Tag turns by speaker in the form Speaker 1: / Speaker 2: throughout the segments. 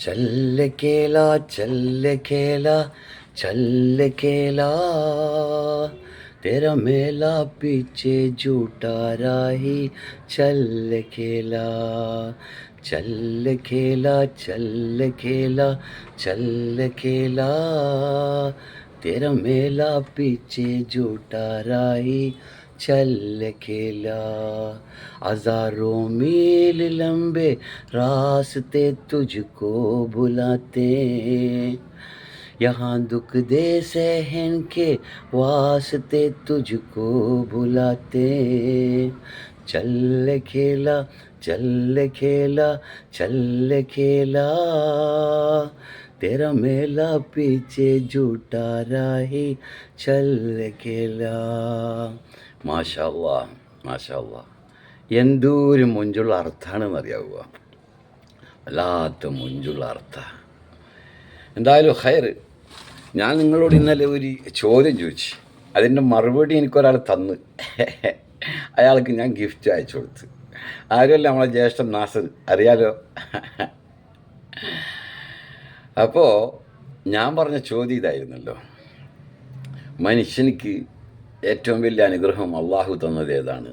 Speaker 1: चल केला चल केला चल केला तेरा मेला पीछे झूठा राही चल केला चल केला चल केला चल केला तेरा मेला पीछे झूठा राही चल केला हजारों मील लंबे रास्ते तुझको बुलाते यहाँ दुख दे सहन के वास्ते तुझको बुलाते चल खेला चल खेला चल खेला तेरा मेला पीछे झूठा राही चल खेला മാഷാ അല്ലാ മാഷാ അല്ലാ എന്തോരം മുഞ്ചുള്ള അർത്ഥമാണെന്ന് അറിയാവുക വല്ലാത്ത മുഞ്ചുള്ള അർത്ഥ. എന്തായാലും ഹയർ, ഞാൻ നിങ്ങളോട് ഇന്നലെ ഒരു ചോദ്യം ചോദിച്ചു, അതിൻ്റെ മറുപടി എനിക്കൊരാൾ തന്ന്. അയാൾക്ക് ഞാൻ ഗിഫ്റ്റ് അയച്ചു കൊടുത്ത്. ആരുമല്ല, നമ്മളെ ജ്യേഷ്ഠൻ നാസർ, അറിയാലോ. അപ്പോൾ ഞാൻ പറഞ്ഞ ചോദ്യം ഇതായിരുന്നല്ലോ, മനുഷ്യനിക്ക് ഏറ്റവും വലിയ അനുഗ്രഹം അള്ളാഹു തന്നത് ഏതാണ്?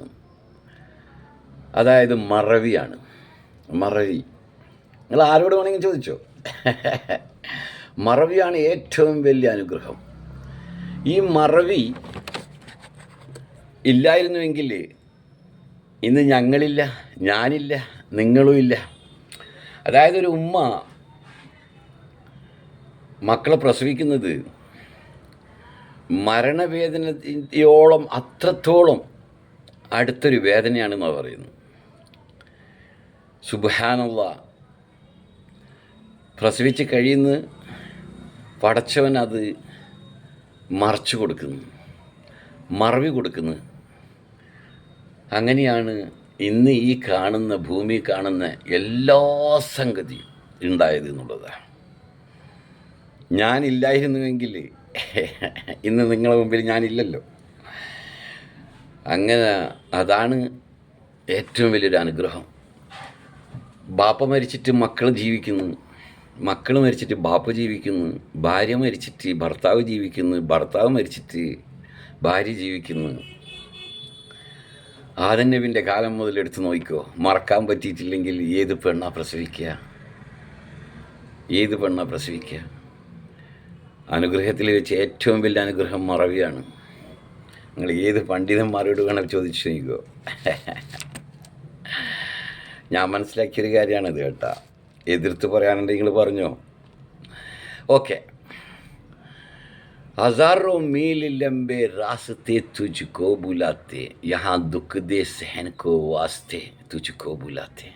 Speaker 1: അതായത് മറവിയാണ്. മറവി നിങ്ങൾ ആരോട് വേണമെങ്കിൽ ചോദിച്ചോ. മറവിയാണ് ഏറ്റവും വലിയ അനുഗ്രഹം. ഈ മറവി ഇല്ലായിരുന്നുവെങ്കിൽ ഇന്ന് ഞങ്ങളില്ല, ഞാനില്ല, നിങ്ങളും ഇല്ല. അതായത് ഒരു ഉമ്മ മക്കളെ പ്രസവിക്കുന്നത് മരണവേദനയോളം അത്രത്തോളം അടുത്തൊരു വേദനയാണെന്നാണ് പറയുന്നത്. സുബ്ഹാനല്ലാഹ്, പ്രസവിച്ച് കഴിയുന്ന പടച്ചവൻ അത് മറച്ചു കൊടുക്കുന്നു, മറവി കൊടുക്കുന്നു. അങ്ങനെയാണ് ഇന്ന് ഈ കാണുന്ന ഭൂമി കാണുന്ന എല്ലാ സംഗതിയും ഉണ്ടായത് എന്നുള്ളതാണ്. ഞാനില്ലായിരുന്നുവെങ്കിൽ ഇന്ന് നിങ്ങളുടെ മുമ്പിൽ ഞാനില്ലല്ലോ. അങ്ങനെ അതാണ് ഏറ്റവും വലിയൊരു അനുഗ്രഹം. ബാപ്പ മരിച്ചിട്ട് മക്കൾ ജീവിക്കുന്നു, മക്കൾ മരിച്ചിട്ട് ബാപ്പ ജീവിക്കുന്നു, ഭാര്യ മരിച്ചിട്ട് ഭർത്താവ് ജീവിക്കുന്നു, ഭർത്താവ് മരിച്ചിട്ട് ഭാര്യ ജീവിക്കുന്നു. ആദം നബിൻ്റെ കാലം മുതൽ എടുത്ത് നോക്കിക്കോ, മറക്കാൻ പറ്റിയിട്ടില്ലെങ്കിൽ ഏത് പെണ്ണാ പ്രസവിക്കുക? ഏത് പെണ്ണാ പ്രസവിക്കുക? അനുഗ്രഹത്തിൽ വെച്ച് ഏറ്റവും വലിയ അനുഗ്രഹം മറവിയാണ്. നിങ്ങൾ ഏത് പണ്ഡിതന്മാരോട് വേണം ചോദിച്ചു നോക്കിക്കോ. ഞാൻ മനസ്സിലാക്കിയൊരു കാര്യമാണിത് കേട്ടാ. എതിർത്ത് പറയാനുണ്ടെങ്കിൽ നിങ്ങൾ പറഞ്ഞോ. ഓക്കെ. हजारों मील लंबे रास्ते तुझको बुलाते यहाँ दुख दे सहन को वास्ते तुझको बुलाते.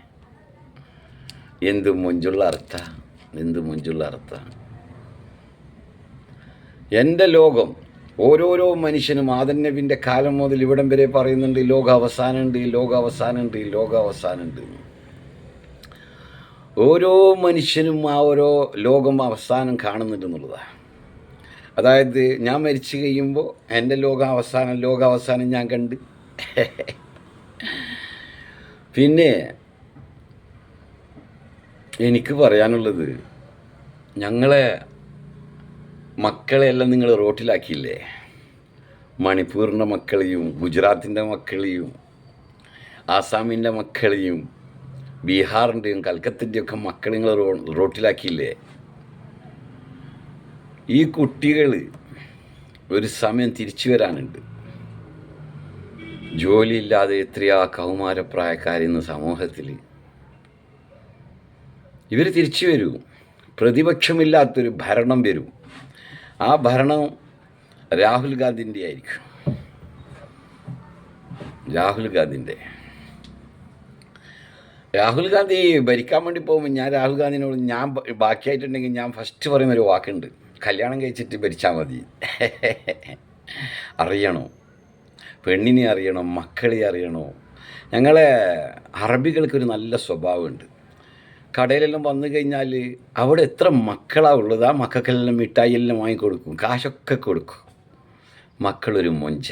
Speaker 1: എന്ത് മുഞ്ചുള്ള അർത്ഥ, എന്ത് മുഞ്ചുള്ള അർത്ഥ. എൻ്റെ ലോകം ഓരോരോ മനുഷ്യനും ആദം നബിൻ്റെ കാലം മുതൽ ഇവിടം വരെ പറയുന്നുണ്ട് ലോക അവസാനമുണ്ട്, ലോക അവസാനമുണ്ട്, ലോക അവസാനമുണ്ട്. ഓരോ മനുഷ്യനും ആ ഓരോ ലോകം അവസാനം കാണുന്നുണ്ടെന്നുള്ളതാണ്. അതായത് ഞാൻ മരിച്ചു കഴിയുമ്പോൾ എൻ്റെ ലോകാവസാനം ഞാൻ കണ്ട്. പിന്നെ എനിക്ക് പറയാനുള്ളത്, ഞങ്ങളെ മക്കളെയെല്ലാം നിങ്ങൾ റോട്ടിലാക്കിയില്ലേ. മണിപ്പൂരിൻ്റെ മക്കളെയും ഗുജറാത്തിൻ്റെ മക്കളെയും ആസാമിൻ്റെ മക്കളെയും ബീഹാറിൻ്റെയും കൽക്കത്തിൻ്റെയൊക്കെ മക്കളെ നിങ്ങൾ റോട്ടിലാക്കിയില്ലേ. ഈ കുട്ടികൾ ഒരു സമയം തിരിച്ചു വരാനുണ്ട്. ജോലിയില്ലാതെ എത്രയാ കൗമാരപ്രായക്കാരിന്ന് സമൂഹത്തിൽ. ഇവർ തിരിച്ചു വരും. പ്രതിപക്ഷമില്ലാത്തൊരു ഭരണം വരും. ആ ഭരണം രാഹുൽ ഗാന്ധിൻ്റെ ആയിരിക്കും. രാഹുൽ ഗാന്ധി ഭരിക്കാൻ വേണ്ടി പോകുമ്പോൾ ഞാൻ രാഹുൽ ഗാന്ധിനോട്, ഞാൻ ബാക്കിയായിട്ടുണ്ടെങ്കിൽ ഞാൻ ഫസ്റ്റ് പറയുന്നൊരു വാക്കുണ്ട്, കല്യാണം കഴിച്ചിട്ട് ഭരിച്ചാൽ മതി. അറിയണോ, പെണ്ണിനെ അറിയണോ, മക്കളെ അറിയണോ. ഞങ്ങളെ അറബികൾക്കൊരു നല്ല സ്വഭാവമുണ്ട്. കടയിലെല്ലാം വന്നു കഴിഞ്ഞാൽ അവിടെ എത്ര മക്കളാണ് ഉള്ളത്, ആ മക്കൾക്കെല്ലാം മിഠായി എല്ലാം വാങ്ങിക്കൊടുക്കും, കാശൊക്കെ കൊടുക്കും. മക്കളൊരു മൊഞ്ച.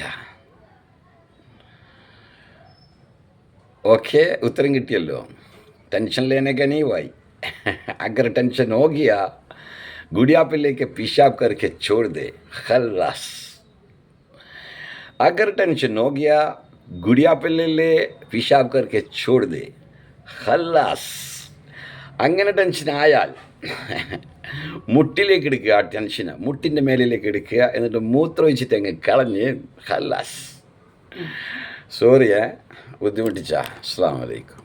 Speaker 1: ഓക്കെ, ഉത്തരം കിട്ടിയല്ലോ. ടെൻഷൻ ലേനെ ഗനീവായി. अगर टेंशन हो गया गुड़िया पे लेके पेशाब करके छोड़ दे खल्लास. अगर टेंशन हो गया गुड़िया पे ले पेशाब करके छोड़ दे खल्लाസ്. അങ്ങനെ ടെൻഷൻ ആയാൽ മുട്ടിലേക്ക് എടുക്കുക, ആ ടെൻഷന് മുട്ടിൻ്റെ മേലിലേക്ക് എടുക്കുക, എന്നിട്ട് മൂത്രമൊഴിച്ചിട്ട് അങ്ങ് കളഞ്ഞ് ഖല്ലാസ്. സോറിയേ ബുദ്ധിമുട്ടിച്ച. അസ്സലാമു അലൈക്കും.